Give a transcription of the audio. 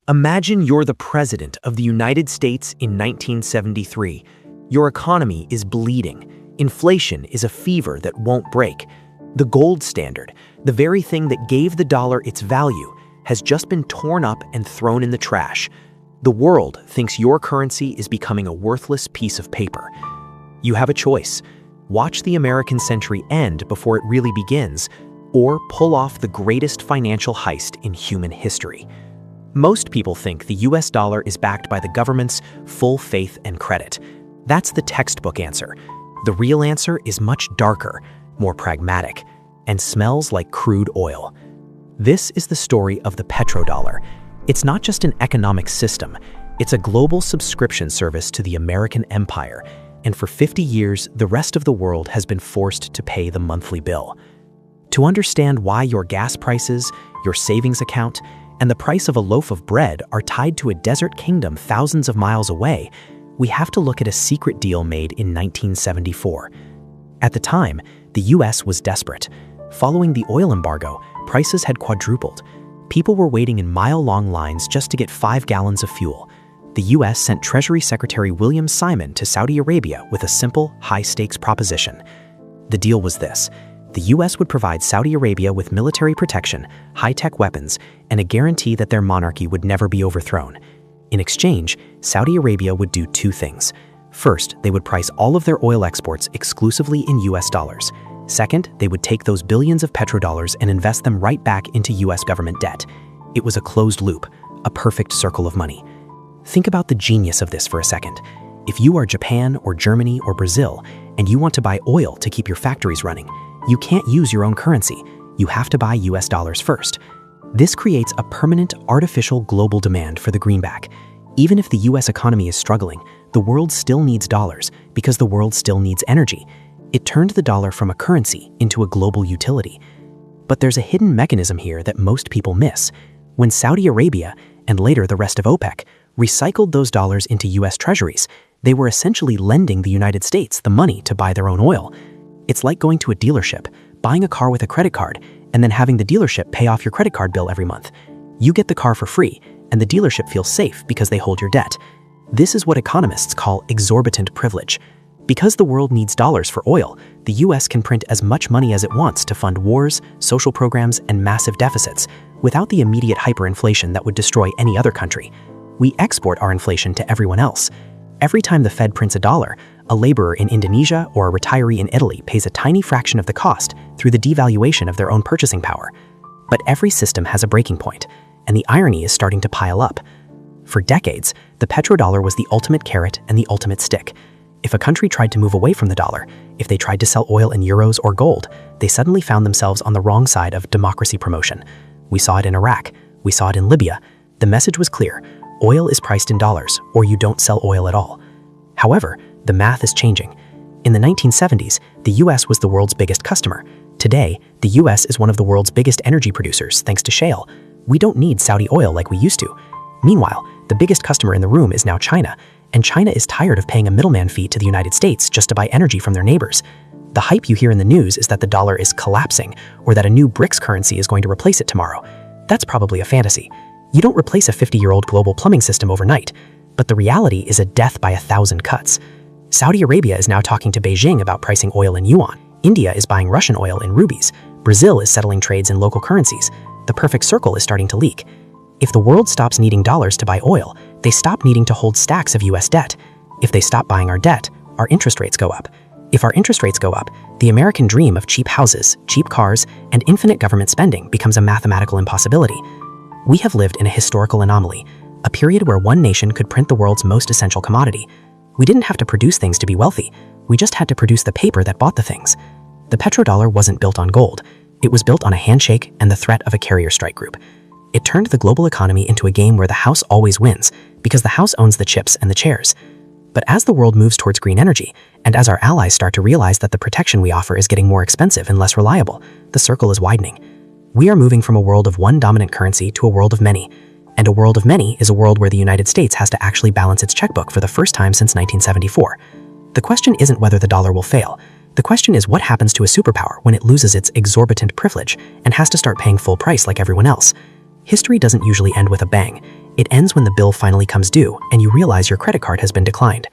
Imagine you're the president of the United States in 1973. Your economy is bleeding. Inflation is a fever that won't break. The gold standard, the very thing that gave the dollar its value, has just been torn up and thrown in the trash. The world thinks your currency is becoming a worthless piece of paper. You have a choice. Watch the American century end before it really begins, or pull off the greatest financial heist in human history. Most people think the US dollar is backed by the government's full faith and credit. That's the textbook answer. The real answer is much darker, more pragmatic, and smells like crude oil. This is the story of the petrodollar. It's not just an economic system, it's a global subscription service to the American empire, and for 50 years, the rest of the world has been forced to pay the monthly bill. To understand why your gas prices, your savings account, and the price of a loaf of bread are tied to a desert kingdom thousands of miles away, we have to look at a secret deal made in 1974. At the time, the US was desperate. Following the oil embargo, prices had quadrupled. People were waiting in mile-long lines just to get 5 gallons of fuel. The US sent Treasury Secretary William Simon to Saudi Arabia with a simple, high-stakes proposition. The deal was this: the US would provide Saudi Arabia with military protection, high-tech weapons, and a guarantee that their monarchy would never be overthrown. In exchange, Saudi Arabia would do 2 things. First, they would price all of their oil exports exclusively in US dollars. Second, they would take those billions of petrodollars and invest them right back into US government debt. It was a closed loop, a perfect circle of money. Think about the genius of this for a second. If you are Japan or Germany or Brazil, and you want to buy oil to keep your factories running, you can't use your own currency. You have to buy US dollars first. This creates a permanent, artificial global demand for the greenback. Even if the US economy is struggling, the world still needs dollars because the world still needs energy. It turned the dollar from a currency into a global utility. But there's a hidden mechanism here that most people miss. When Saudi Arabia, and later the rest of OPEC, recycled those dollars into US treasuries, they were essentially lending the United States the money to buy their own oil. It's like going to a dealership, buying a car with a credit card, and then having the dealership pay off your credit card bill every month. You get the car for free, and the dealership feels safe because they hold your debt. This is what economists call exorbitant privilege. Because the world needs dollars for oil, the US can print as much money as it wants to fund wars, social programs, and massive deficits, without the immediate hyperinflation that would destroy any other country. We export our inflation to everyone else. Every time the Fed prints a dollar, a laborer in Indonesia or a retiree in Italy pays a tiny fraction of the cost through the devaluation of their own purchasing power. But every system has a breaking point, and the irony is starting to pile up. For decades, the petrodollar was the ultimate carrot and the ultimate stick. If a country tried to move away from the dollar, if they tried to sell oil in euros or gold, they suddenly found themselves on the wrong side of democracy promotion. We saw it in Iraq. We saw it in Libya. The message was clear. Oil is priced in dollars, or you don't sell oil at all. However, the math is changing. In the 1970s, the US was the world's biggest customer. Today, the US is one of the world's biggest energy producers thanks to shale. We don't need Saudi oil like we used to. Meanwhile, the biggest customer in the room is now China, and China is tired of paying a middleman fee to the United States just to buy energy from their neighbors. The hype you hear in the news is that the dollar is collapsing, or that a new BRICS currency is going to replace it tomorrow. That's probably a fantasy. You don't replace a 50-year-old global plumbing system overnight, but the reality is a death by 1,000 cuts. Saudi Arabia is now talking to Beijing about pricing oil in yuan. India is buying Russian oil in rubies. Brazil is settling trades in local currencies. The perfect circle is starting to leak. If the world stops needing dollars to buy oil, they stop needing to hold stacks of US debt. If they stop buying our debt, our interest rates go up. If our interest rates go up, the American dream of cheap houses, cheap cars, and infinite government spending becomes a mathematical impossibility. We have lived in a historical anomaly, a period where one nation could print the world's most essential commodity. We didn't have to produce things to be wealthy. We just had to produce the paper that bought the things. The petrodollar wasn't built on gold. It was built on a handshake and the threat of a carrier strike group. It turned the global economy into a game where the house always wins, because the house owns the chips and the chairs. But as the world moves towards green energy, and as our allies start to realize that the protection we offer is getting more expensive and less reliable, the circle is widening. We are moving from a world of one dominant currency to a world of many. And a world of many is a world where the United States has to actually balance its checkbook for the first time since 1974. The question isn't whether the dollar will fail. The question is what happens to a superpower when it loses its exorbitant privilege and has to start paying full price like everyone else. History doesn't usually end with a bang. It ends when the bill finally comes due and you realize your credit card has been declined.